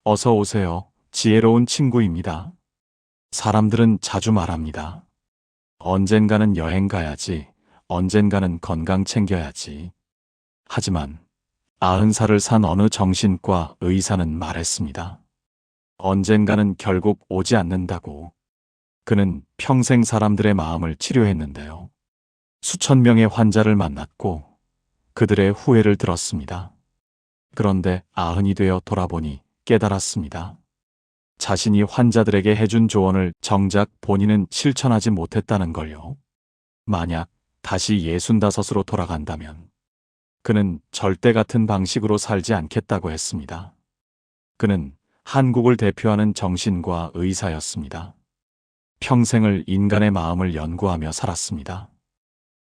어서 오세요. 지혜로운 친구입니다. 사람들은 자주 말합니다. 언젠가는 여행 가야지. 언젠가는 건강 챙겨야지. 하지만 90살을 산 어느 정신과 의사는 말했습니다. 언젠가는 결국 오지 않는다고. 그는 평생 사람들의 마음을 치료했는데요. 수천 명의 환자를 만났고 그들의 후회를 들었습니다. 그런데 90이 되어 돌아보니 깨달았습니다. 자신이 환자들에게 해준 조언을 정작 본인은 실천하지 못했다는 걸요. 만약 다시 65으로 돌아간다면 그는 절대 같은 방식으로 살지 않겠다고 했습니다. 그는 한국을 대표하는 정신과 의사였습니다. 평생을 인간의 마음을 연구하며 살았습니다.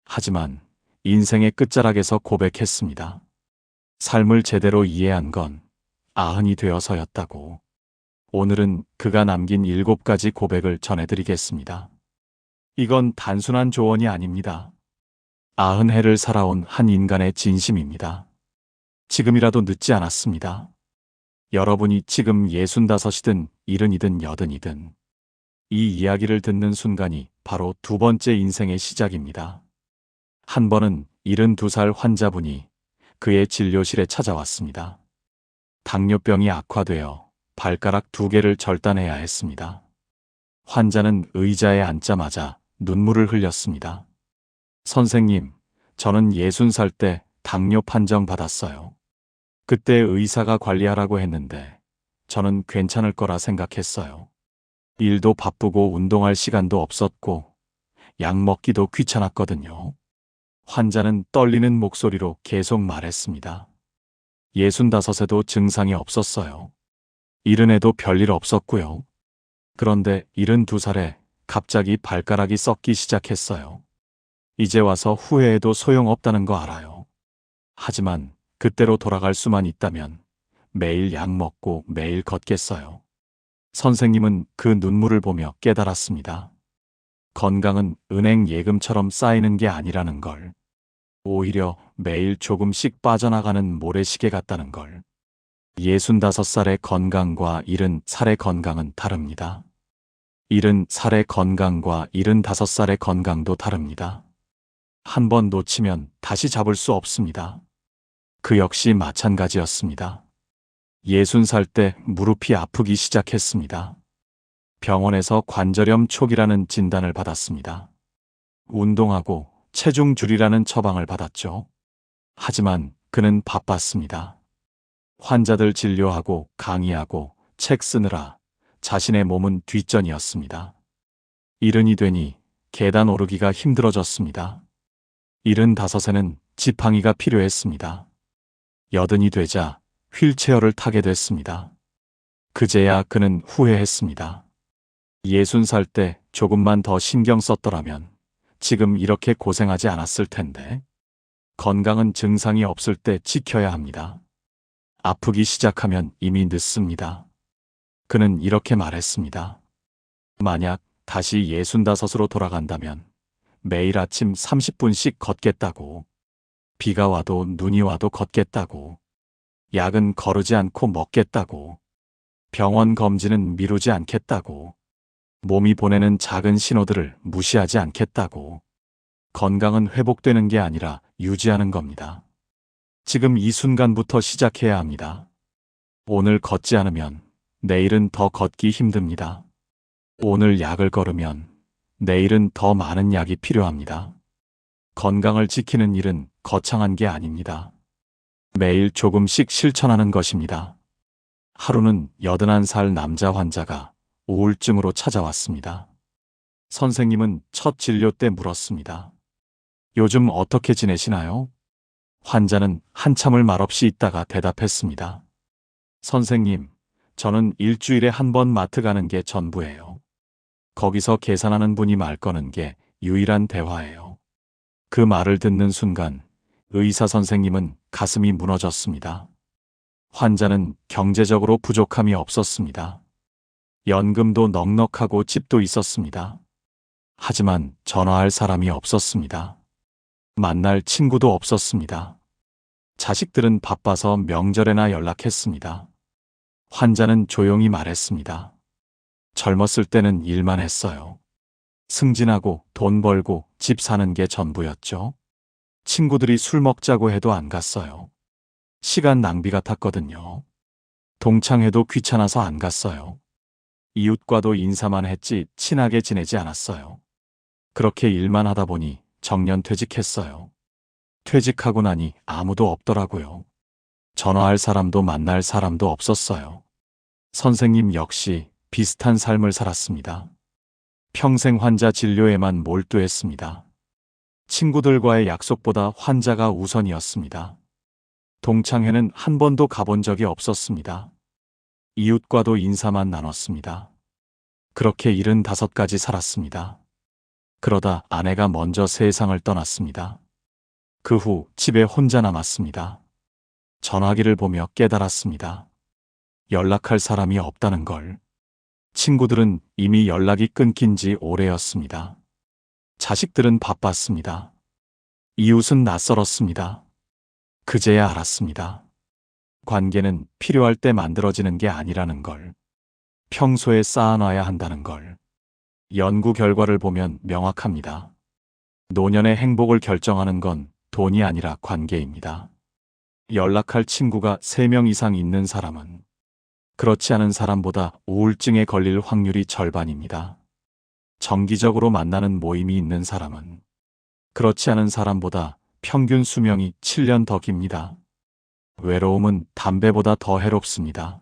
하지만 인생의 끝자락에서 고백했습니다. 삶을 제대로 이해한 건 90이 되어서였다고. 오늘은 그가 남긴 7가지 고백을 전해드리겠습니다. 이건 단순한 조언이 아닙니다. 90해를 살아온 한 인간의 진심입니다. 지금이라도 늦지 않았습니다. 여러분이 지금 65이든 70이든 80이든 이 이야기를 듣는 순간이 바로 두 번째 인생의 시작입니다. 한 번은 72살 환자분이 그의 진료실에 찾아왔습니다. 당뇨병이 악화되어 발가락 2개를 절단해야 했습니다. 환자는 의자에 앉자마자 눈물을 흘렸습니다. 선생님, 저는 60살 때 당뇨 판정 받았어요. 그때 의사가 관리하라고 했는데 저는 괜찮을 거라 생각했어요. 일도 바쁘고 운동할 시간도 없었고 약 먹기도 귀찮았거든요. 환자는 떨리는 목소리로 계속 말했습니다. 65에도 증상이 없었어요. 70에도 별일 없었고요. 그런데 72살에 갑자기 발가락이 썩기 시작했어요. 이제 와서 후회해도 소용없다는 거 알아요. 하지만 그때로 돌아갈 수만 있다면 매일 약 먹고 매일 걷겠어요. 선생님은 그 눈물을 보며 깨달았습니다. 건강은 은행 예금처럼 쌓이는 게 아니라는 걸. 오히려 매일 조금씩 빠져나가는 모래시계 같다는 걸. 65살의 건강과 70살의 건강은 다릅니다. 70살의 건강과 75살의 건강도 다릅니다. 한 번 놓치면 다시 잡을 수 없습니다. 그 역시 마찬가지였습니다. 60살 때 무릎이 아프기 시작했습니다. 병원에서 관절염 초기라는 진단을 받았습니다. 운동하고 체중 줄이라는 처방을 받았죠. 하지만 그는 바빴습니다. 환자들 진료하고 강의하고 책 쓰느라 자신의 몸은 뒷전이었습니다. 70이 되니 계단 오르기가 힘들어졌습니다. 75에는 지팡이가 필요했습니다. 80이 되자 휠체어를 타게 됐습니다. 그제야 그는 후회했습니다. 60살 때 조금만 더 신경 썼더라면 지금 이렇게 고생하지 않았을 텐데. 건강은 증상이 없을 때 지켜야 합니다. 아프기 시작하면 이미 늦습니다. 그는 이렇게 말했습니다. 만약 다시 65으로 돌아간다면 매일 아침 30분씩 걷겠다고. 비가 와도 눈이 와도 걷겠다고. 약은 거르지 않고 먹겠다고. 병원 검진은 미루지 않겠다고. 몸이 보내는 작은 신호들을 무시하지 않겠다고. 건강은 회복되는 게 아니라 유지하는 겁니다. 지금 이 순간부터 시작해야 합니다. 오늘 걷지 않으면 내일은 더 걷기 힘듭니다. 오늘 약을 거르면 내일은 더 많은 약이 필요합니다. 건강을 지키는 일은 거창한 게 아닙니다. 매일 조금씩 실천하는 것입니다. 하루는 81살 남자 환자가 우울증으로 찾아왔습니다. 선생님은 첫 진료 때 물었습니다. 요즘 어떻게 지내시나요? 환자는 한참을 말없이 있다가 대답했습니다. 선생님, 저는 일주일에 한 번 마트 가는 게 전부예요. 거기서 계산하는 분이 말 거는 게 유일한 대화예요. 그 말을 듣는 순간 의사 선생님은 가슴이 무너졌습니다. 환자는 경제적으로 부족함이 없었습니다. 연금도 넉넉하고 집도 있었습니다. 하지만 전화할 사람이 없었습니다. 만날 친구도 없었습니다. 자식들은 바빠서 명절에나 연락했습니다. 환자는 조용히 말했습니다. 젊었을 때는 일만 했어요. 승진하고 돈 벌고 집 사는 게 전부였죠. 친구들이 술 먹자고 해도 안 갔어요. 시간 낭비 같았거든요. 동창회도 귀찮아서 안 갔어요. 이웃과도 인사만 했지 친하게 지내지 않았어요. 그렇게 일만 하다 보니 정년 퇴직했어요. 퇴직하고 나니 아무도 없더라고요. 전화할 사람도 만날 사람도 없었어요. 선생님 역시 비슷한 삶을 살았습니다. 평생 환자 진료에만 몰두했습니다. 친구들과의 약속보다 환자가 우선이었습니다. 동창회는 한 번도 가본 적이 없었습니다. 이웃과도 인사만 나눴습니다. 그렇게 75까지 살았습니다. 그러다 아내가 먼저 세상을 떠났습니다. 그 후 집에 혼자 남았습니다. 전화기를 보며 깨달았습니다. 연락할 사람이 없다는 걸. 친구들은 이미 연락이 끊긴 지 오래였습니다. 자식들은 바빴습니다. 이웃은 낯설었습니다. 그제야 알았습니다. 관계는 필요할 때 만들어지는 게 아니라는 걸. 평소에 쌓아놔야 한다는 걸. 연구 결과를 보면 명확합니다. 노년의 행복을 결정하는 건 돈이 아니라 관계입니다. 연락할 친구가 3명 이상 있는 사람은 그렇지 않은 사람보다 우울증에 걸릴 확률이 절반입니다. 정기적으로 만나는 모임이 있는 사람은 그렇지 않은 사람보다 평균 수명이 7년 더 깁니다. 외로움은 담배보다 더 해롭습니다.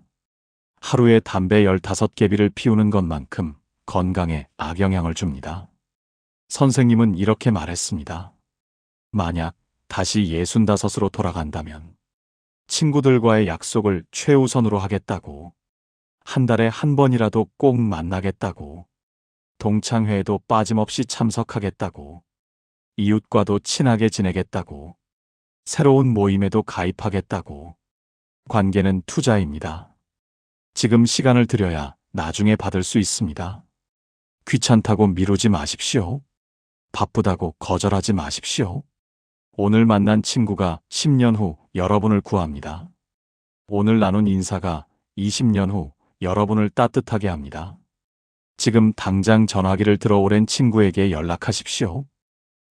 하루에 담배 15개비를 피우는 것만큼 건강에 악영향을 줍니다. 선생님은 이렇게 말했습니다. 만약 다시 65으로 돌아간다면 친구들과의 약속을 최우선으로 하겠다고, 한 달에 한 번이라도 꼭 만나겠다고, 동창회에도 빠짐없이 참석하겠다고, 이웃과도 친하게 지내겠다고, 새로운 모임에도 가입하겠다고. 관계는 투자입니다. 지금 시간을 들여야 나중에 받을 수 있습니다. 귀찮다고 미루지 마십시오. 바쁘다고 거절하지 마십시오. 오늘 만난 친구가 10년 후 여러분을 구합니다. 오늘 나눈 인사가 20년 후 여러분을 따뜻하게 합니다. 지금 당장 전화기를 들어 오랜 친구에게 연락하십시오.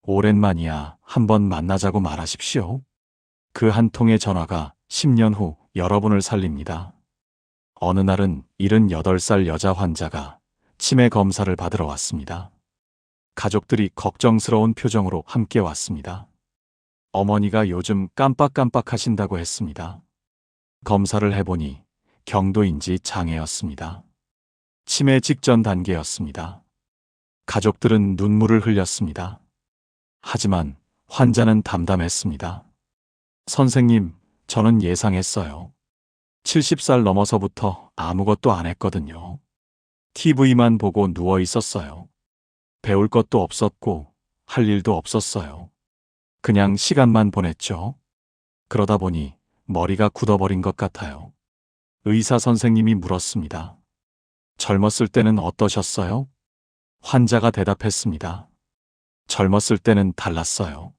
오랜만이야, 한번 만나자고 말하십시오. 그 한 통의 전화가 10년 후 여러분을 살립니다. 어느 날은 78살 여자 환자가 치매 검사를 받으러 왔습니다. 가족들이 걱정스러운 표정으로 함께 왔습니다. 어머니가 요즘 깜빡깜빡 하신다고 했습니다. 검사를 해보니 경도인지 장애였습니다. 치매 직전 단계였습니다. 가족들은 눈물을 흘렸습니다. 하지만 환자는 담담했습니다. 선생님, 저는 예상했어요. 70살 넘어서부터 아무것도 안 했거든요. TV만 보고 누워 있었어요. 배울 것도 없었고 할 일도 없었어요. 그냥 시간만 보냈죠. 그러다 보니 머리가 굳어버린 것 같아요. 의사 선생님이 물었습니다. 젊었을 때는 어떠셨어요? 환자가 대답했습니다. 젊었을 때는 달랐어요.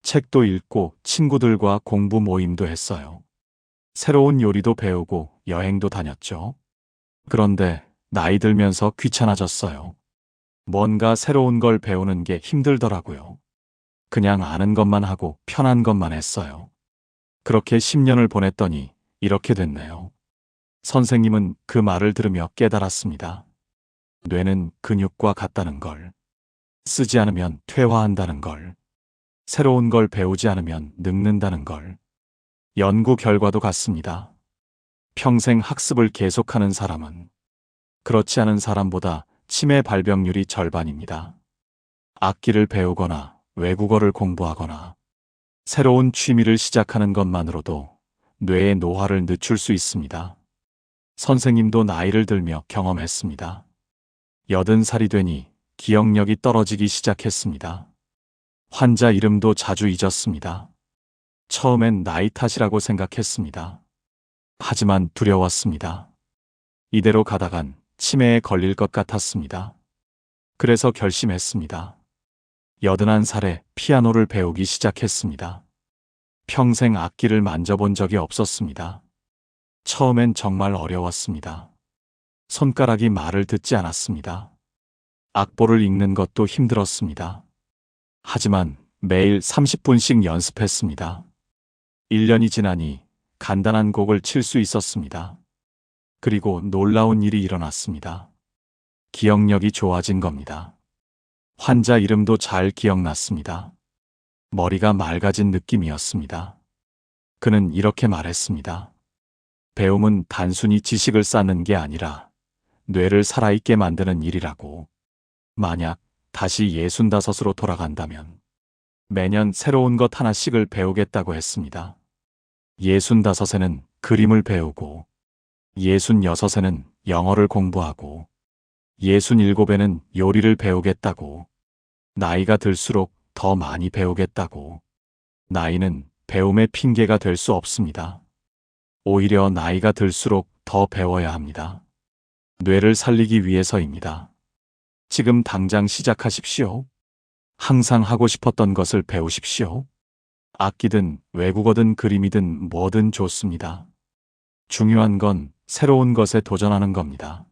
책도 읽고 친구들과 공부 모임도 했어요. 새로운 요리도 배우고 여행도 다녔죠. 그런데 나이 들면서 귀찮아졌어요. 뭔가 새로운 걸 배우는 게 힘들더라고요. 그냥 아는 것만 하고 편한 것만 했어요. 그렇게 10년을 보냈더니 이렇게 됐네요. 선생님은 그 말을 들으며 깨달았습니다. 뇌는 근육과 같다는 걸. 쓰지 않으면 퇴화한다는 걸. 새로운 걸 배우지 않으면 늙는다는 걸. 연구 결과도 같습니다. 평생 학습을 계속하는 사람은 그렇지 않은 사람보다 치매 발병률이 절반입니다. 악기를 배우거나 외국어를 공부하거나 새로운 취미를 시작하는 것만으로도 뇌의 노화를 늦출 수 있습니다. 선생님도 나이를 들며 경험했습니다. 80살이 되니 기억력이 떨어지기 시작했습니다. 환자 이름도 자주 잊었습니다. 처음엔 나이 탓이라고 생각했습니다. 하지만 두려웠습니다. 이대로 가다간 치매에 걸릴 것 같았습니다. 그래서 결심했습니다. 81살에 피아노를 배우기 시작했습니다. 평생 악기를 만져본 적이 없었습니다. 처음엔 정말 어려웠습니다. 손가락이 말을 듣지 않았습니다. 악보를 읽는 것도 힘들었습니다. 하지만 매일 30분씩 연습했습니다. 1년이 지나니 간단한 곡을 칠 수 있었습니다. 그리고 놀라운 일이 일어났습니다. 기억력이 좋아진 겁니다. 환자 이름도 잘 기억났습니다. 머리가 맑아진 느낌이었습니다. 그는 이렇게 말했습니다. 배움은 단순히 지식을 쌓는 게 아니라 뇌를 살아있게 만드는 일이라고. 만약 다시 65으로 돌아간다면 매년 새로운 것 하나씩을 배우겠다고 했습니다. 65에는 그림을 배우고, 66에는 영어를 공부하고, 67에는 요리를 배우겠다고. 나이가 들수록 더 많이 배우겠다고. 나이는 배움의 핑계가 될 수 없습니다. 오히려 나이가 들수록 더 배워야 합니다. 뇌를 살리기 위해서입니다. 지금 당장 시작하십시오. 항상 하고 싶었던 것을 배우십시오. 악기든 외국어든 그림이든 뭐든 좋습니다. 중요한 건 새로운 것에 도전하는 겁니다.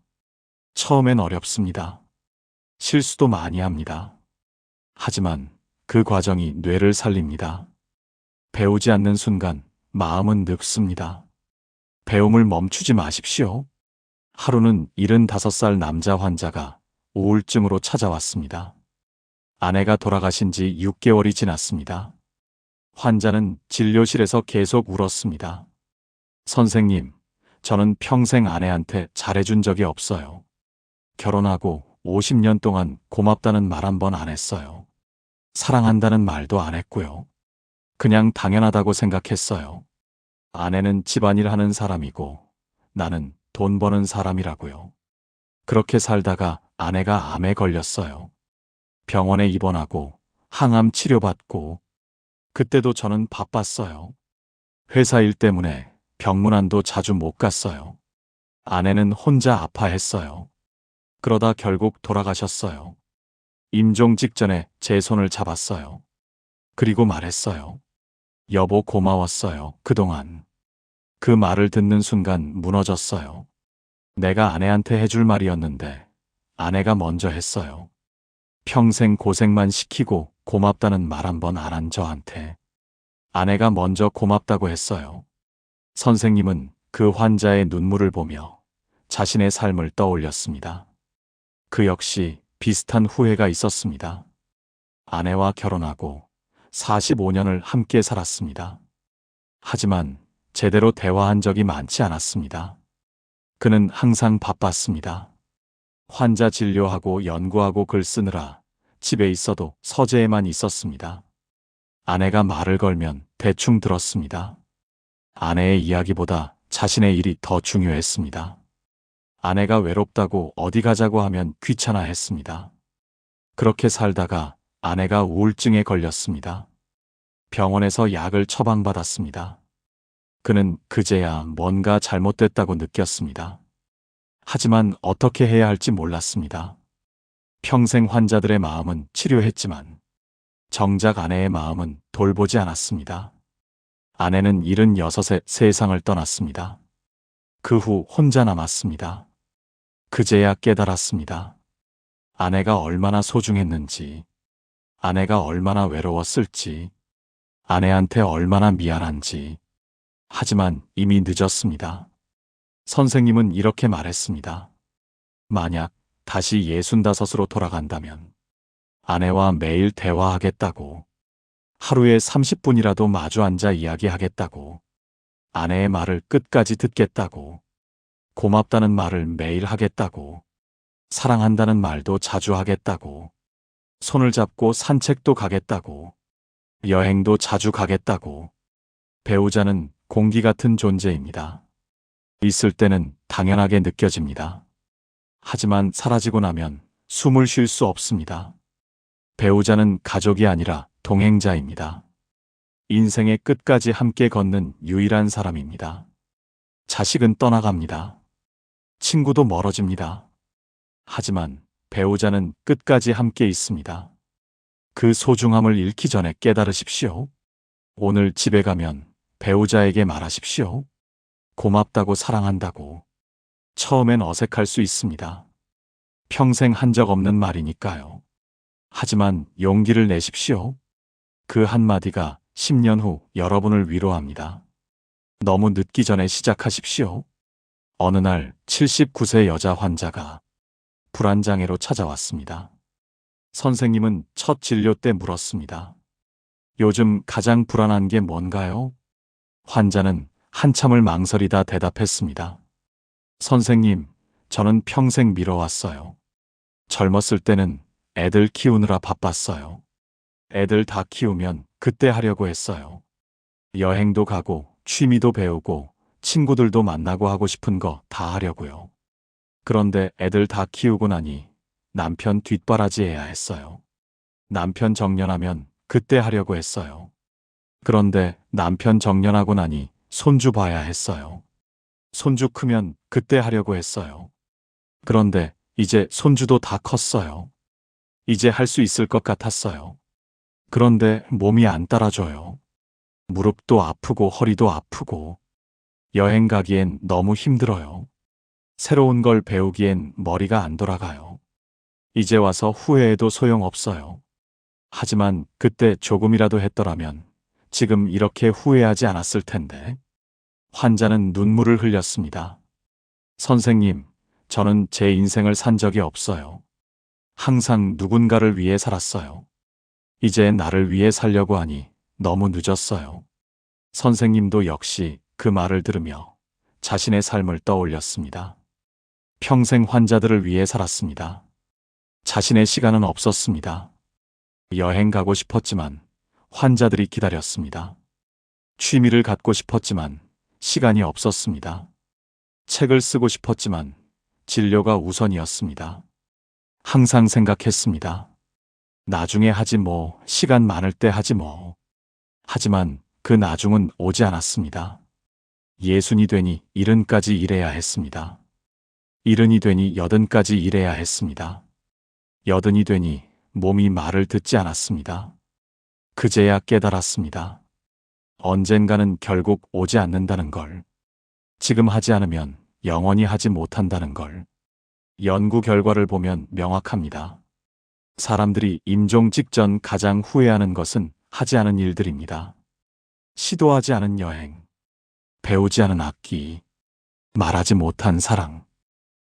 처음엔 어렵습니다. 실수도 많이 합니다. 하지만 그 과정이 뇌를 살립니다. 배우지 않는 순간 마음은 늙습니다. 배움을 멈추지 마십시오. 하루는 75살 남자 환자가 우울증으로 찾아왔습니다. 아내가 돌아가신 지 6개월이 지났습니다. 환자는 진료실에서 계속 울었습니다. 선생님, 저는 평생 아내한테 잘해준 적이 없어요. 결혼하고 50년 동안 고맙다는 말 한 번 안 했어요. 사랑한다는 말도 안 했고요. 그냥 당연하다고 생각했어요. 아내는 집안일 하는 사람이고 나는 돈 버는 사람이라고요. 그렇게 살다가 아내가 암에 걸렸어요. 병원에 입원하고 항암 치료받고, 그때도 저는 바빴어요. 회사 일 때문에 병문안도 자주 못 갔어요. 아내는 혼자 아파했어요. 그러다 결국 돌아가셨어요. 임종 직전에 제 손을 잡았어요. 그리고 말했어요. 여보, 고마웠어요, 그동안. 그 말을 듣는 순간 무너졌어요. 내가 아내한테 해줄 말이었는데 아내가 먼저 했어요. 평생 고생만 시키고 고맙다는 말 한 번 안 한 저한테 아내가 먼저 고맙다고 했어요. 선생님은 그 환자의 눈물을 보며 자신의 삶을 떠올렸습니다. 그 역시 비슷한 후회가 있었습니다. 아내와 결혼하고 45년을 함께 살았습니다. 하지만 제대로 대화한 적이 많지 않았습니다. 그는 항상 바빴습니다. 환자 진료하고 연구하고 글 쓰느라 집에 있어도 서재에만 있었습니다. 아내가 말을 걸면 대충 들었습니다. 아내의 이야기보다 자신의 일이 더 중요했습니다. 아내가 외롭다고 어디 가자고 하면 귀찮아했습니다. 그렇게 살다가 아내가 우울증에 걸렸습니다. 병원에서 약을 처방받았습니다. 그는 그제야 뭔가 잘못됐다고 느꼈습니다. 하지만 어떻게 해야 할지 몰랐습니다. 평생 환자들의 마음은 치료했지만 정작 아내의 마음은 돌보지 않았습니다. 아내는 76에 세상을 떠났습니다. 그 후 혼자 남았습니다. 그제야 깨달았습니다. 아내가 얼마나 소중했는지, 아내가 얼마나 외로웠을지, 아내한테 얼마나 미안한지. 하지만 이미 늦었습니다. 선생님은 이렇게 말했습니다. 만약 다시 65으로 돌아간다면 아내와 매일 대화하겠다고, 하루에 30분이라도 마주 앉아 이야기하겠다고, 아내의 말을 끝까지 듣겠다고, 고맙다는 말을 매일 하겠다고, 사랑한다는 말도 자주 하겠다고, 손을 잡고 산책도 가겠다고, 여행도 자주 가겠다고. 배우자는 공기 같은 존재입니다. 있을 때는 당연하게 느껴집니다. 하지만 사라지고 나면 숨을 쉴 수 없습니다. 배우자는 가족이 아니라 동행자입니다. 인생의 끝까지 함께 걷는 유일한 사람입니다. 자식은 떠나갑니다. 친구도 멀어집니다. 하지만 배우자는 끝까지 함께 있습니다. 그 소중함을 잃기 전에 깨달으십시오. 오늘 집에 가면 배우자에게 말하십시오. 고맙다고 사랑한다고. 처음엔 어색할 수 있습니다. 평생 한 적 없는 말이니까요. 하지만 용기를 내십시오. 그 한마디가 10년 후 여러분을 위로합니다. 너무 늦기 전에 시작하십시오. 어느 날 79세 여자 환자가 불안장애로 찾아왔습니다. 선생님은 첫 진료 때 물었습니다. 요즘 가장 불안한 게 뭔가요? 환자는 한참을 망설이다 대답했습니다. 선생님, 저는 평생 미뤄왔어요. 젊었을 때는 애들 키우느라 바빴어요. 애들 다 키우면 그때 하려고 했어요. 여행도 가고, 취미도 배우고, 친구들도 만나고 하고 싶은 거 다 하려고요. 그런데 애들 다 키우고 나니 남편 뒷바라지해야 했어요. 남편 정년하면 그때 하려고 했어요. 그런데 남편 정년하고 나니 손주 봐야 했어요. 손주 크면 그때 하려고 했어요. 그런데 이제 손주도 다 컸어요. 이제 할 수 있을 것 같았어요. 그런데 몸이 안 따라줘요. 무릎도 아프고 허리도 아프고 여행 가기엔 너무 힘들어요. 새로운 걸 배우기엔 머리가 안 돌아가요. 이제 와서 후회해도 소용없어요. 하지만 그때 조금이라도 했더라면 지금 이렇게 후회하지 않았을 텐데. 환자는 눈물을 흘렸습니다. 선생님, 저는 제 인생을 산 적이 없어요. 항상 누군가를 위해 살았어요. 이제 나를 위해 살려고 하니 너무 늦었어요. 선생님도 역시 그 말을 들으며 자신의 삶을 떠올렸습니다. 평생 환자들을 위해 살았습니다. 자신의 시간은 없었습니다. 여행 가고 싶었지만 환자들이 기다렸습니다. 취미를 갖고 싶었지만 시간이 없었습니다. 책을 쓰고 싶었지만 진료가 우선이었습니다. 항상 생각했습니다. 나중에 하지 뭐, 시간 많을 때 하지 뭐. 하지만 그 나중은 오지 않았습니다. 예순이 되니 일흔까지 일해야 했습니다. 일흔이 되니 여든까지 일해야 했습니다. 여든이 되니 몸이 말을 듣지 않았습니다. 그제야 깨달았습니다. 언젠가는 결국 오지 않는다는 걸. 지금 하지 않으면 영원히 하지 못한다는 걸. 연구 결과를 보면 명확합니다. 사람들이 임종 직전 가장 후회하는 것은 하지 않은 일들입니다. 시도하지 않은 여행, 배우지 않은 악기, 말하지 못한 사랑,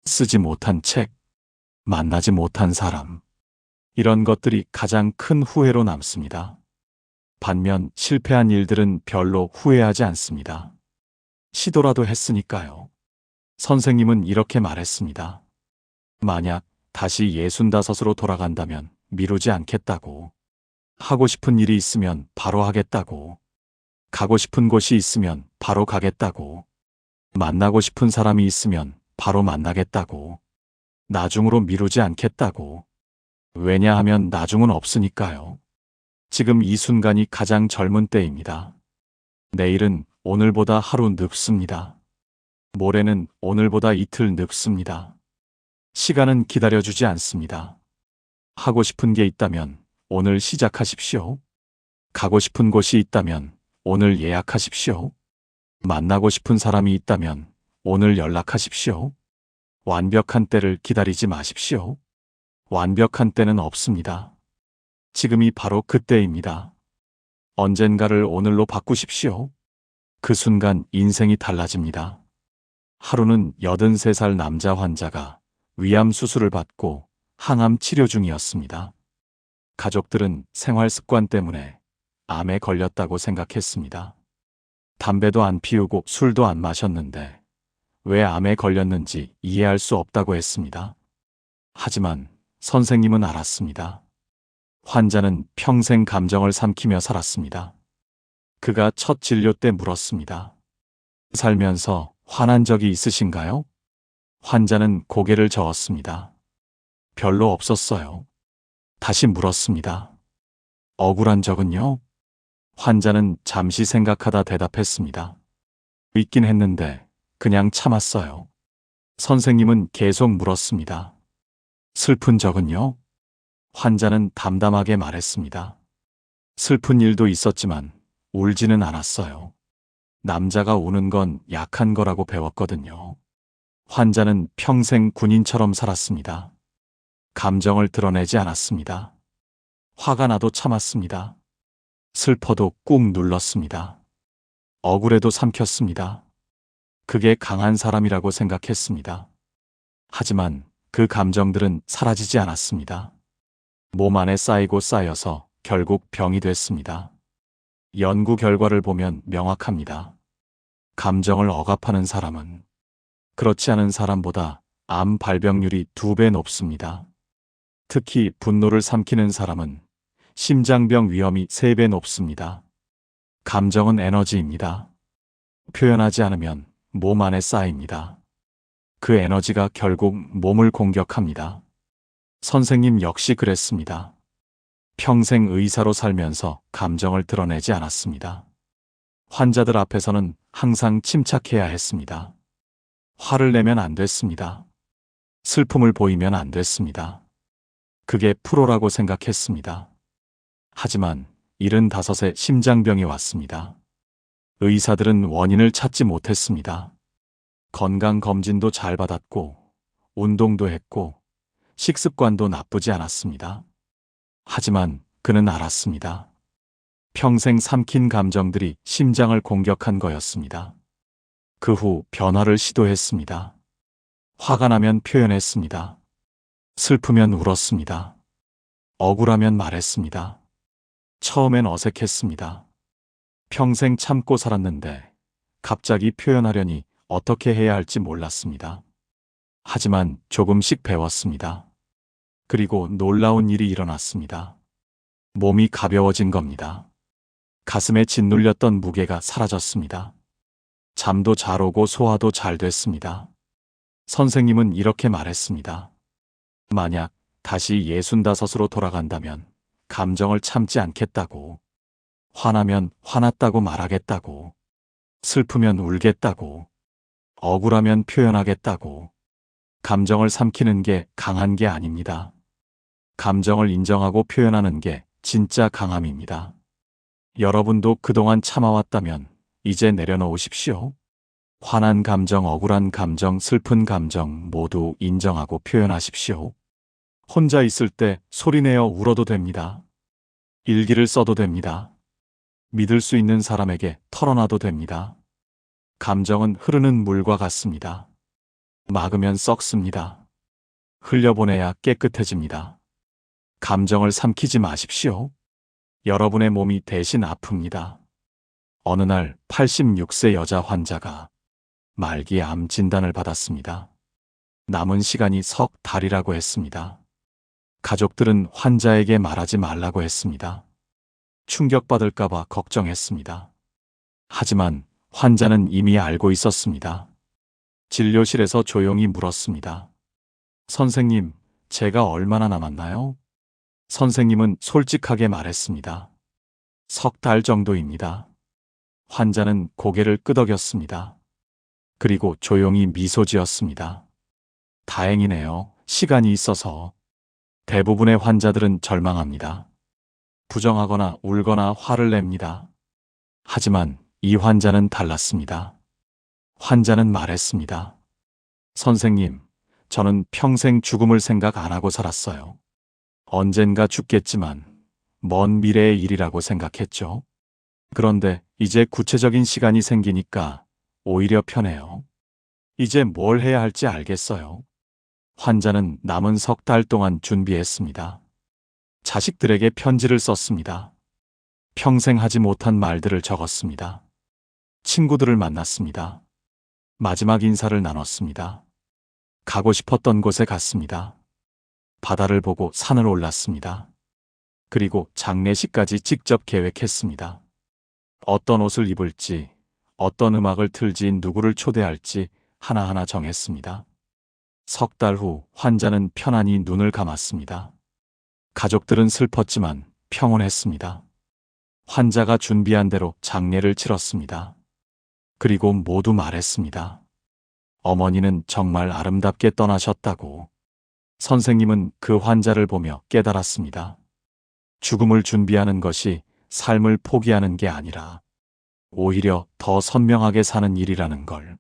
쓰지 못한 책, 만나지 못한 사람. 이런 것들이 가장 큰 후회로 남습니다. 반면 실패한 일들은 별로 후회하지 않습니다. 시도라도 했으니까요. 선생님은 이렇게 말했습니다. 만약 다시 65으로 돌아간다면 미루지 않겠다고. 하고 싶은 일이 있으면 바로 하겠다고. 가고 싶은 곳이 있으면 바로 가겠다고. 만나고 싶은 사람이 있으면 바로 만나겠다고. 나중으로 미루지 않겠다고. 왜냐하면 나중은 없으니까요. 지금 이 순간이 가장 젊은 때입니다. 내일은 오늘보다 하루 늙습니다. 모레는 오늘보다 이틀 늙습니다. 시간은 기다려주지 않습니다. 하고 싶은 게 있다면 오늘 시작하십시오. 가고 싶은 곳이 있다면 오늘 예약하십시오. 만나고 싶은 사람이 있다면 오늘 연락하십시오. 완벽한 때를 기다리지 마십시오. 완벽한 때는 없습니다. 지금이 바로 그때입니다. 언젠가를 오늘로 바꾸십시오. 그 순간 인생이 달라집니다. 하루는 83살 남자 환자가 위암 수술을 받고 항암 치료 중이었습니다. 가족들은 생활 습관 때문에 암에 걸렸다고 생각했습니다. 담배도 안 피우고 술도 안 마셨는데 왜 암에 걸렸는지 이해할 수 없다고 했습니다. 하지만 선생님은 알았습니다. 환자는 평생 감정을 삼키며 살았습니다. 그가 첫 진료 때 물었습니다. 살면서 화난 적이 있으신가요? 환자는 고개를 저었습니다. 별로 없었어요. 다시 물었습니다. 억울한 적은요? 환자는 잠시 생각하다 대답했습니다. 있긴 했는데 그냥 참았어요. 선생님은 계속 물었습니다. 슬픈 적은요? 환자는 담담하게 말했습니다. 슬픈 일도 있었지만 울지는 않았어요. 남자가 우는 건 약한 거라고 배웠거든요. 환자는 평생 군인처럼 살았습니다. 감정을 드러내지 않았습니다. 화가 나도 참았습니다. 슬퍼도 꾹 눌렀습니다. 억울해도 삼켰습니다. 그게 강한 사람이라고 생각했습니다. 하지만 그 감정들은 사라지지 않았습니다. 몸 안에 쌓이고 쌓여서 결국 병이 됐습니다. 연구 결과를 보면 명확합니다. 감정을 억압하는 사람은 그렇지 않은 사람보다 암 발병률이 2배 높습니다. 특히 분노를 삼키는 사람은 심장병 위험이 3배 높습니다. 감정은 에너지입니다. 표현하지 않으면 몸 안에 쌓입니다. 그 에너지가 결국 몸을 공격합니다. 선생님 역시 그랬습니다. 평생 의사로 살면서 감정을 드러내지 않았습니다. 환자들 앞에서는 항상 침착해야 했습니다. 화를 내면 안 됐습니다. 슬픔을 보이면 안 됐습니다. 그게 프로라고 생각했습니다. 하지만 75세 심장병이 왔습니다. 의사들은 원인을 찾지 못했습니다. 건강검진도 잘 받았고, 운동도 했고, 식습관도 나쁘지 않았습니다. 하지만 그는 알았습니다. 평생 삼킨 감정들이 심장을 공격한 거였습니다. 그 후 변화를 시도했습니다. 화가 나면 표현했습니다. 슬프면 울었습니다. 억울하면 말했습니다. 처음엔 어색했습니다. 평생 참고 살았는데 갑자기 표현하려니 어떻게 해야 할지 몰랐습니다. 하지만 조금씩 배웠습니다. 그리고 놀라운 일이 일어났습니다. 몸이 가벼워진 겁니다. 가슴에 짓눌렸던 무게가 사라졌습니다. 잠도 잘 오고 소화도 잘 됐습니다. 선생님은 이렇게 말했습니다. 만약 다시 65으로 돌아간다면 감정을 참지 않겠다고, 화나면 화났다고 말하겠다고, 슬프면 울겠다고, 억울하면 표현하겠다고. 감정을 삼키는 게 강한 게 아닙니다. 감정을 인정하고 표현하는 게 진짜 강함입니다. 여러분도 그동안 참아왔다면 이제 내려놓으십시오. 화난 감정, 억울한 감정, 슬픈 감정 모두 인정하고 표현하십시오. 혼자 있을 때 소리내어 울어도 됩니다. 일기를 써도 됩니다. 믿을 수 있는 사람에게 털어놔도 됩니다. 감정은 흐르는 물과 같습니다. 막으면 썩습니다. 흘려보내야 깨끗해집니다. 감정을 삼키지 마십시오. 여러분의 몸이 대신 아픕니다. 어느 날 86세 여자 환자가 말기 암 진단을 받았습니다. 남은 시간이 석 달이라고 했습니다. 가족들은 환자에게 말하지 말라고 했습니다. 충격받을까봐 걱정했습니다. 하지만 환자는 이미 알고 있었습니다. 진료실에서 조용히 물었습니다. 선생님, 제가 얼마나 남았나요? 선생님은 솔직하게 말했습니다. 석 달 정도입니다. 환자는 고개를 끄덕였습니다. 그리고 조용히 미소 지었습니다. 다행이네요. 시간이 있어서. 대부분의 환자들은 절망합니다. 부정하거나 울거나 화를 냅니다. 하지만 이 환자는 달랐습니다. 환자는 말했습니다. 선생님, 저는 평생 죽음을 생각 안 하고 살았어요. 언젠가 죽겠지만 먼 미래의 일이라고 생각했죠. 그런데 이제 구체적인 시간이 생기니까 오히려 편해요. 이제 뭘 해야 할지 알겠어요. 환자는 남은 석 달 동안 준비했습니다. 자식들에게 편지를 썼습니다. 평생 하지 못한 말들을 적었습니다. 친구들을 만났습니다. 마지막 인사를 나눴습니다. 가고 싶었던 곳에 갔습니다. 바다를 보고 산을 올랐습니다. 그리고 장례식까지 직접 계획했습니다. 어떤 옷을 입을지, 어떤 음악을 틀지, 누구를 초대할지 하나하나 정했습니다. 석 달 후 환자는 편안히 눈을 감았습니다. 가족들은 슬펐지만 평온했습니다. 환자가 준비한 대로 장례를 치렀습니다. 그리고 모두 말했습니다. 어머니는 정말 아름답게 떠나셨다고. 선생님은 그 환자를 보며 깨달았습니다. 죽음을 준비하는 것이 삶을 포기하는 게 아니라 오히려 더 선명하게 사는 일이라는 걸.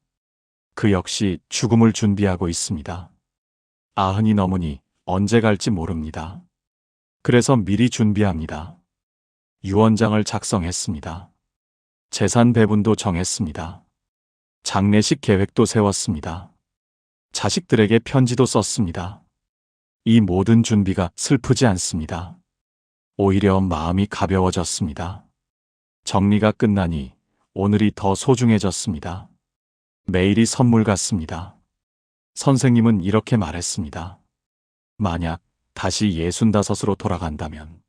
그 역시 죽음을 준비하고 있습니다. 90이 넘으니 언제 갈지 모릅니다. 그래서 미리 준비합니다. 유언장을 작성했습니다. 재산 배분도 정했습니다. 장례식 계획도 세웠습니다. 자식들에게 편지도 썼습니다. 이 모든 준비가 슬프지 않습니다. 오히려 마음이 가벼워졌습니다. 정리가 끝나니 오늘이 더 소중해졌습니다. 매일이 선물 같습니다. 선생님은 이렇게 말했습니다. 만약 다시 65으로 돌아간다면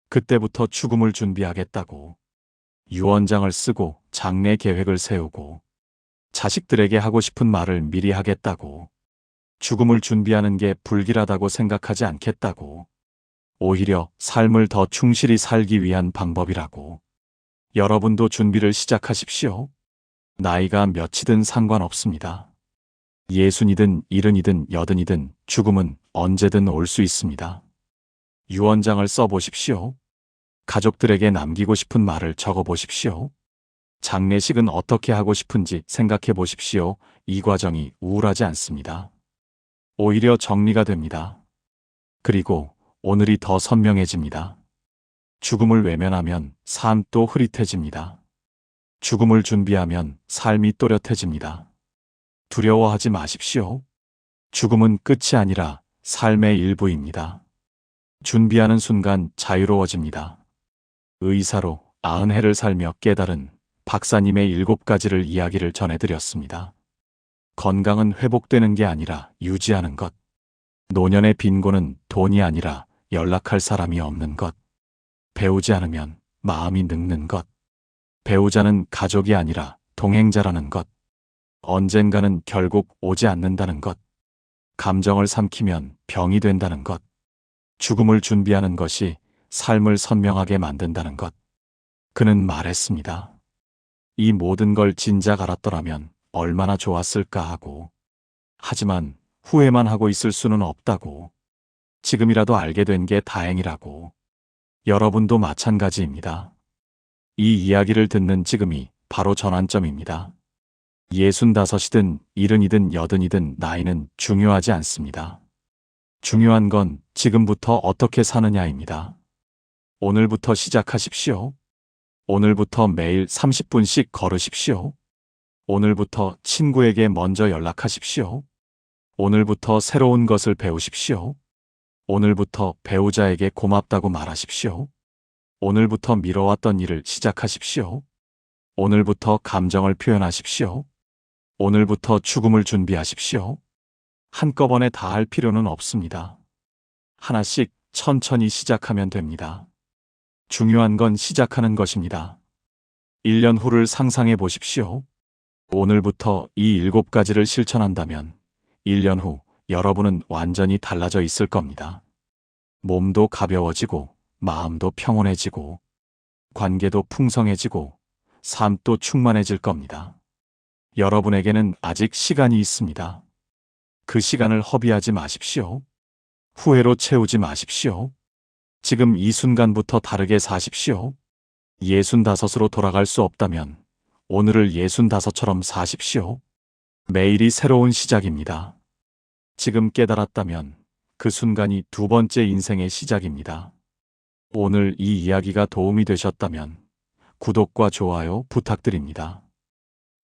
그때부터 죽음을 준비하겠다고. 유언장을 쓰고 장례 계획을 세우고 자식들에게 하고 싶은 말을 미리 하겠다고. 죽음을 준비하는 게 불길하다고 생각하지 않겠다고. 오히려 삶을 더 충실히 살기 위한 방법이라고. 여러분도 준비를 시작하십시오. 나이가 몇이든 상관없습니다. 60이든 70이든 80이든 죽음은 언제든 올 수 있습니다. 유언장을 써보십시오. 가족들에게 남기고 싶은 말을 적어보십시오. 장례식은 어떻게 하고 싶은지 생각해 보십시오. 이 과정이 우울하지 않습니다. 오히려 정리가 됩니다. 그리고 오늘이 더 선명해집니다. 죽음을 외면하면 삶도 흐릿해집니다. 죽음을 준비하면 삶이 또렷해집니다. 두려워하지 마십시오. 죽음은 끝이 아니라 삶의 일부입니다. 준비하는 순간 자유로워집니다. 의사로 90해를 살며 깨달은 박사님의 7가지를 이야기를 전해드렸습니다. 건강은 회복되는 게 아니라 유지하는 것. 노년의 빈곤은 돈이 아니라 연락할 사람이 없는 것. 배우지 않으면 마음이 늙는 것. 배우자는 가족이 아니라 동행자라는 것. 언젠가는 결국 오지 않는다는 것. 감정을 삼키면 병이 된다는 것. 죽음을 준비하는 것이 삶을 선명하게 만든다는 것. 그는 말했습니다. 이 모든 걸 진작 알았더라면 얼마나 좋았을까 하고. 하지만 후회만 하고 있을 수는 없다고. 지금이라도 알게 된 게 다행이라고. 여러분도 마찬가지입니다. 이 이야기를 듣는 지금이 바로 전환점입니다. 65이든 70이든 80이든 나이는 중요하지 않습니다. 중요한 건 지금부터 어떻게 사느냐입니다. 오늘부터 시작하십시오. 오늘부터 매일 30분씩 걸으십시오. 오늘부터 친구에게 먼저 연락하십시오. 오늘부터 새로운 것을 배우십시오. 오늘부터 배우자에게 고맙다고 말하십시오. 오늘부터 미뤄왔던 일을 시작하십시오. 오늘부터 감정을 표현하십시오. 오늘부터 죽음을 준비하십시오. 한꺼번에 다 할 필요는 없습니다. 하나씩 천천히 시작하면 됩니다. 중요한 건 시작하는 것입니다. 1년 후를 상상해 보십시오. 오늘부터 이 7가지를 실천한다면 1년 후 여러분은 완전히 달라져 있을 겁니다. 몸도 가벼워지고 마음도 평온해지고 관계도 풍성해지고 삶도 충만해질 겁니다. 여러분에게는 아직 시간이 있습니다. 그 시간을 허비하지 마십시오. 후회로 채우지 마십시오. 지금 이 순간부터 다르게 사십시오. 65으로 돌아갈 수 없다면 오늘을 65처럼 사십시오. 매일이 새로운 시작입니다. 지금 깨달았다면 그 순간이 두 번째 인생의 시작입니다. 오늘 이 이야기가 도움이 되셨다면 구독과 좋아요 부탁드립니다.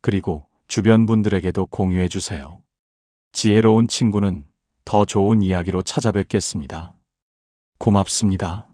그리고 주변 분들에게도 공유해 주세요. 지혜로운 친구는 더 좋은 이야기로 찾아뵙겠습니다. 고맙습니다.